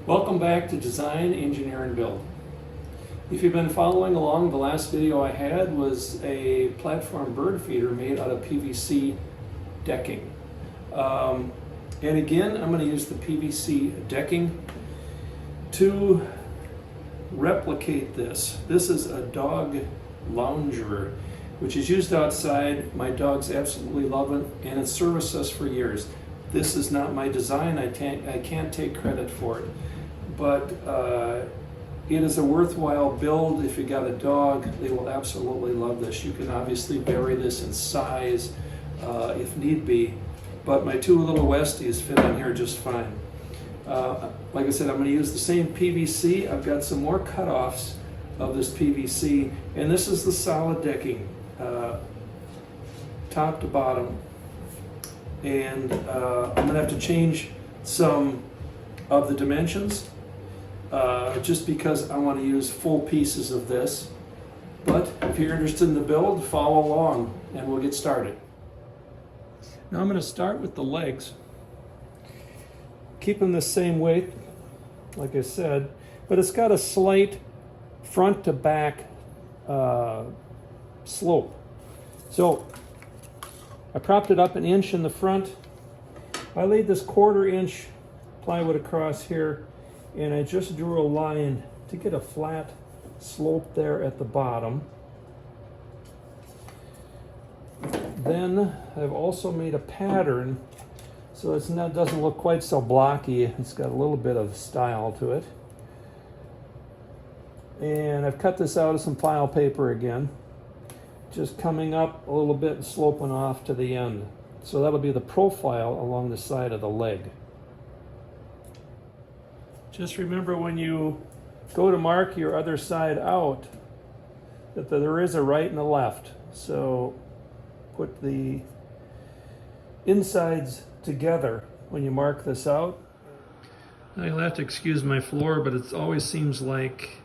Welcome back to Design, Engineer, and Build. If you've been following along, the last video I had was a platform bird feeder made out of PVC decking. And again, I'm going to use the PVC decking to replicate this. This is a dog lounger, which is used outside. My dogs absolutely love it, and it's serviced us for years. This is not my design. I can't take credit for it, but it is a worthwhile build. If you got a dog, they will absolutely love this. You can obviously vary this in size if need be, but my two little Westies fit on here just fine. Like I said, I'm going to use the same PVC. I've got some more cutoffs of this PVC, and this is the solid decking, top to bottom. And I'm going to have to change some of the dimensions just because I want to use full pieces of this. But if you're interested in the build, follow along and we'll get started. Now I'm going to start with the legs. Keep them the same weight, like I said, but it's got a slight front to back slope. So I propped it up an inch in the front. I laid this 1/4 inch plywood across here, and I just drew a line to get a flat slope there at the bottom. Then I've also made a pattern so it doesn't look quite so blocky. It's got a little bit of style to it. And I've cut this out of some file paper again, just coming up a little bit and sloping off to the end. So that'll be the profile along the side of the leg. Just remember when you go to mark your other side out that there is a right and a left. So put the insides together when you mark this out. Now you'll have to excuse my floor, but it always seems like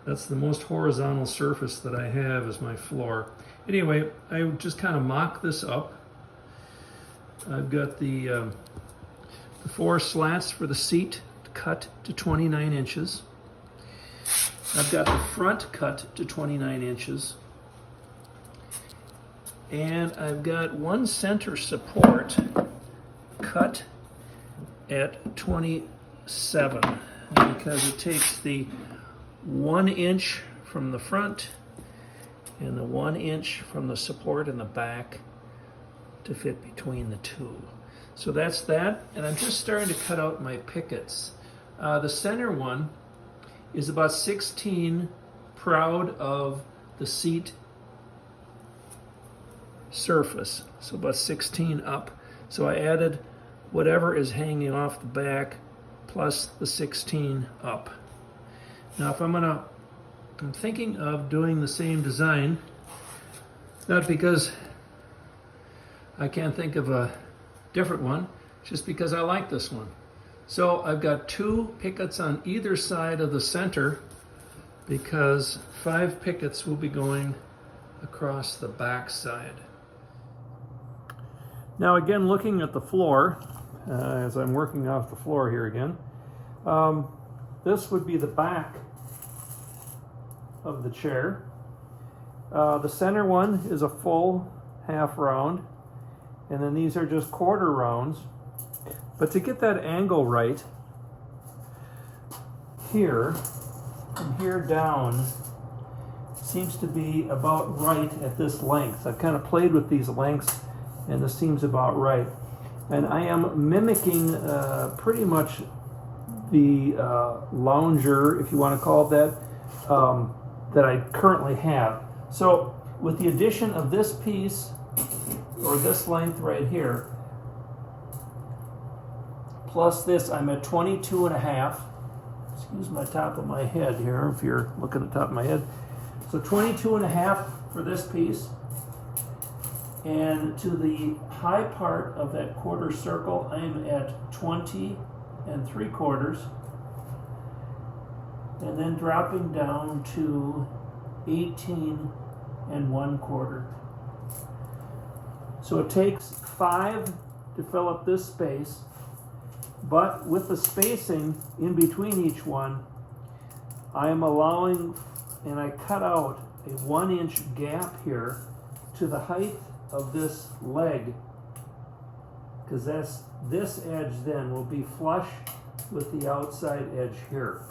that's the most horizontal surface that I have is my floor. Anyway, I just kind of mock this up. I've got the 4 slats for the seat cut to 29 inches. I've got the front cut to 29 inches. And I've got one center support cut at 27 because it takes the 1 inch from the front and the 1 inch from the support in the back to fit between the two. So that's that, and I'm just starting to cut out my pickets. The center one is about 16 proud of the seat surface, so about 16 up. So I added whatever is hanging off the back plus the 16 up. Now if I'm thinking of doing the same design, not because I can't think of a different one, just because I like this one. So I've got 2 pickets on either side of the center because 5 pickets will be going across the back side. Now again, looking at the floor, as I'm working off the floor here again, this would be the back of the chair. The center one is a full half round, and then these are just 1/4 rounds. But to get that angle right, here, from here down, seems to be about right at this length. I've kind of played with these lengths, and this seems about right. And I am mimicking pretty much the lounger, if you want to call it that, that I currently have. So with the addition of this piece, or this length right here, plus this, I'm at 22.5. Excuse my top of my head here, if you're looking at the top of my head. So 22.5 for this piece. And to the high part of that 1/4 circle, I'm at 20 3/4. And then dropping down to 18 1/4. So it takes 5 to fill up this space, But with the spacing in between each one, I am allowing, and I cut out a 1-inch gap here to the height of this leg, because this edge then will be flush with the outside edge here.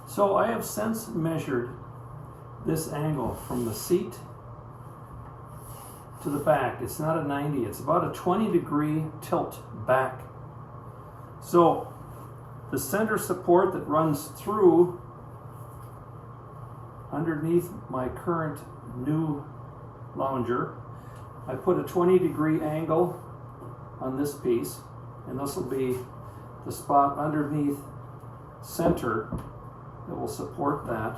So I have since measured this angle from the seat to the back. It's not a 90, it's about a 20-degree tilt back. So the center support that runs through underneath my current new lounger, I put a 20-degree angle on this piece, and this will be the spot underneath center that will support that.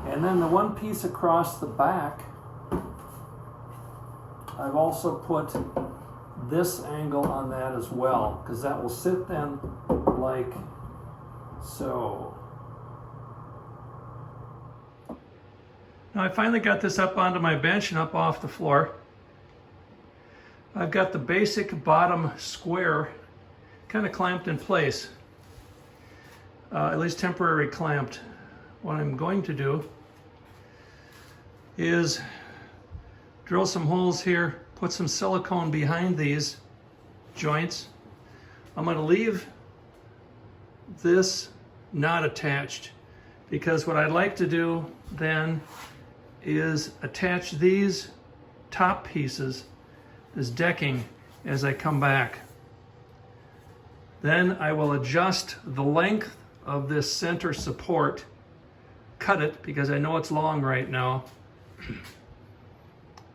And then the one piece across the back, I've also put this angle on that as well, because that will sit then like so. Now I finally got this up onto my bench and up off the floor. I've got the basic bottom square kind of clamped in place, at least temporary clamped. What I'm going to do is drill some holes here, put some silicone behind these joints. I'm going to leave this not attached, because what I'd like to do then is attach these top pieces, this decking, as I come back. Then I will adjust the length of this center support, cut it because I know it's long right now,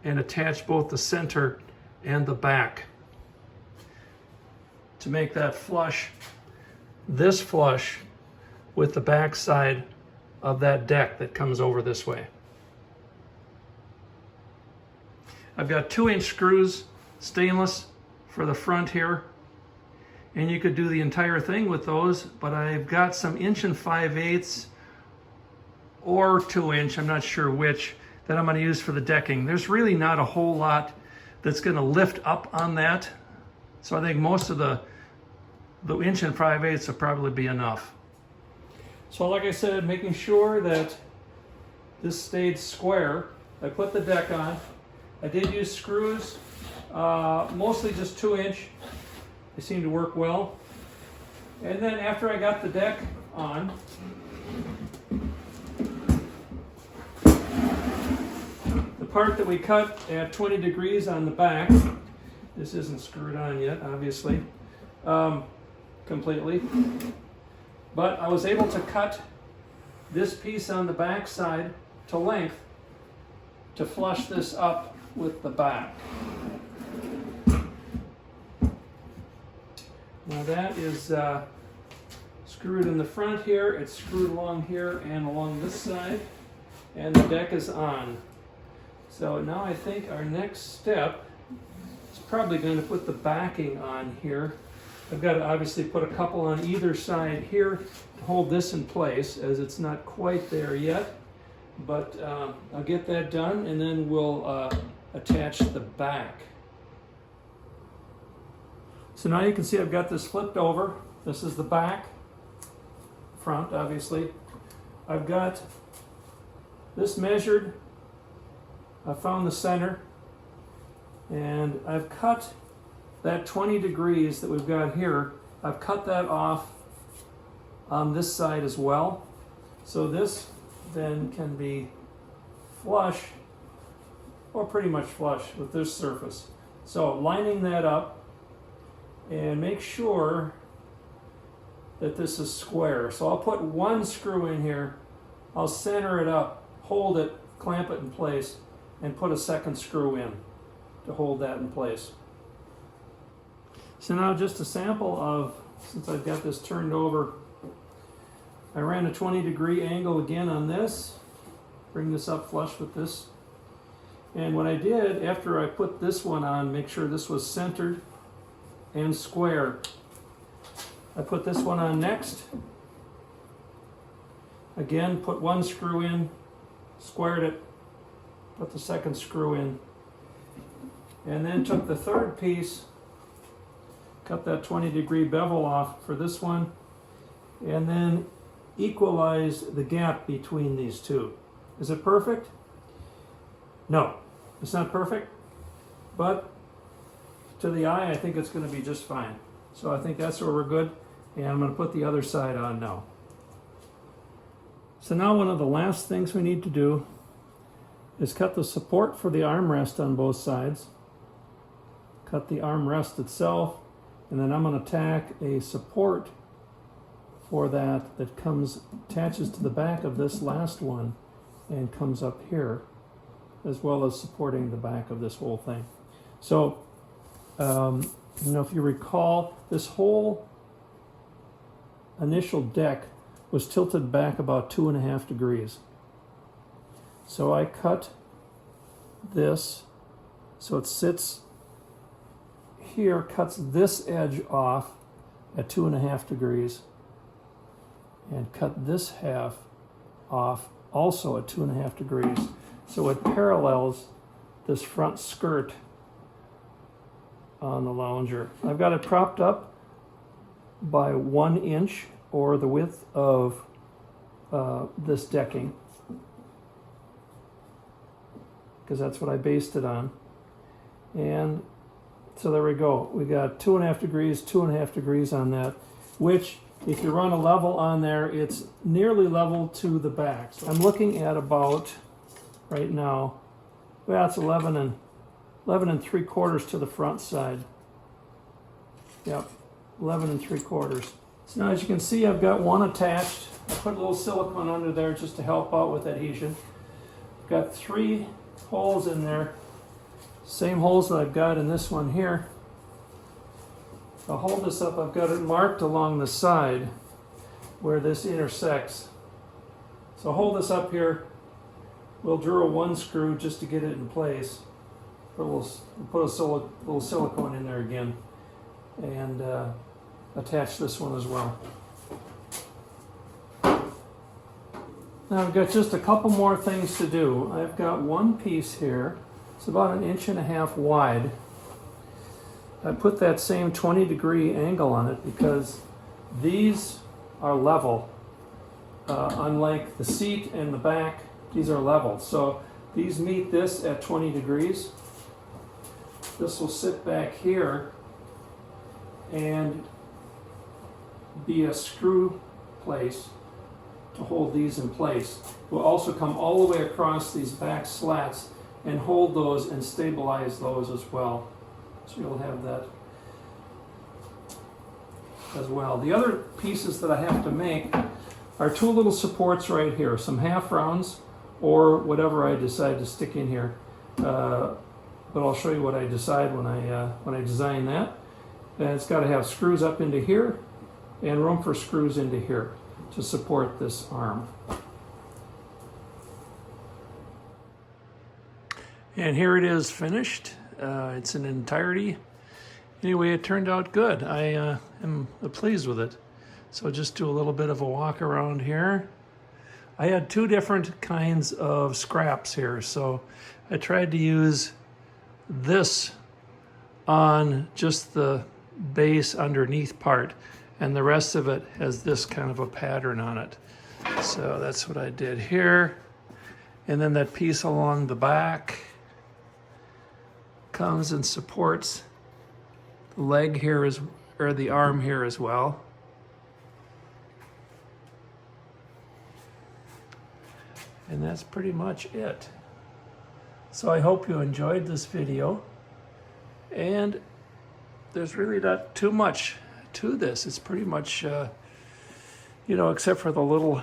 and attach both the center and the back to make that flush, this flush with the back side of that deck that comes over this way. I've got 2-inch screws, stainless, for the front here, and you could do the entire thing with those, but I've got some 1 5/8 or 2-inch, I'm not sure which, that I'm going to use for the decking. There's really not a whole lot that's going to lift up on that, so I think most of the 1 5/8 will probably be enough. So like I said, making sure that this stayed square, I put the deck on. I did use screws, mostly just 2-inch. They seem to work well. And then after I got the deck on, the part that we cut at 20 degrees on the back, this isn't screwed on yet, obviously, completely. But I was able to cut this piece on the back side to length to flush this up with the back. Now that is screwed in the front here, it's screwed along here and along this side, and the deck is on. So now I think our next step is probably going to put the backing on here. I've got to obviously put a couple on either side here to hold this in place, as it's not quite there yet. But I'll get that done, and then we'll attach the back. So now you can see I've got this flipped over. This is the back, front obviously. I've got this measured. I found the center, and I've cut that 20 degrees that we've got here. I've cut that off on this side as well. So this then can be flush, or pretty much flush with this surface. So lining that up, and make sure that this is square. So I'll put one screw in here, I'll center it up, hold it, clamp it in place, and put a second screw in to hold that in place. So now just a sample of, since I've got this turned over, I ran a 20-degree angle again on this, bring this up flush with this. And what I did after I put this one on, make sure this was centered and square. I put this one on next. Again, put one screw in, squared it, put the second screw in, and then took the third piece cut that 20-degree bevel off for this one, and then equalize the gap between these two. Is it perfect? No, it's not perfect, but to the eye, I think it's going to be just fine. So I think that's where we're good, and I'm going to put the other side on now. So now one of the last things we need to do is cut the support for the armrest on both sides, cut the armrest itself, and then I'm going to tack a support for that attaches to the back of this last one and comes up here, as well as supporting the back of this whole thing. So, if you recall, this whole initial deck was tilted back about 2.5 degrees. So I cut this so it sits here, cuts this edge off at 2.5 degrees, and cut this half off also at 2.5 degrees. So it parallels this front skirt on the lounger. I've got it propped up by 1 inch, or the width of this decking, because that's what I based it on. And so there we go. We got 2.5 degrees, 2.5 degrees on that, which if you run a level on there, it's nearly level to the back. So I'm looking at about, right now, well, it's 11 3/4 to the front side. Yep, 11 3/4. So now as you can see, I've got one attached. I put a little silicone under there just to help out with adhesion. I've got 3 holes in there, same holes that I've got in this one here. I'll hold this up. I've got it marked along the side where this intersects. So I'll hold this up here. We'll drill 1 screw just to get it in place. We'll put a little silicone in there again, and attach this one as well. Now I've got just a couple more things to do. I've got one piece here. It's about 1.5 inches wide. I put that same 20-degree angle on it because these are level. Unlike the seat and the back, these are level. So these meet this at 20 degrees. This will sit back here and be a screw place to hold these in place. We'll also come all the way across these back slats and hold those and stabilize those as well. So you'll have that as well. The other pieces that I have to make are 2 little supports right here, some half rounds or whatever I decide to stick in here. But I'll show you what I decide when I design that. And it's got to have screws up into here and room for screws into here to support this arm. And here it is finished. It's in entirety. Anyway, it turned out good. I am pleased with it. So just do a little bit of a walk around here. I had 2 different kinds of scraps here. So I tried to use this on just the base underneath part, and the rest of it has this kind of a pattern on it. So that's what I did here. And then that piece along the back comes and supports the leg here, or the arm here as well. And that's pretty much it. So I hope you enjoyed this video. And there's really not too much to this. It's pretty much, except for the little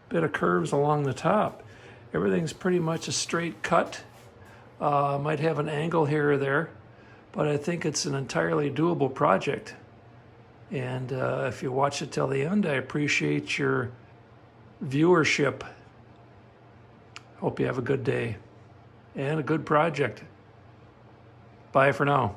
bit of curves along the top, everything's pretty much a straight cut. Might have an angle here or there, but I think it's an entirely doable project. And if you watch it till the end, I appreciate your viewership. Hope you have a good day and a good project. Bye for now.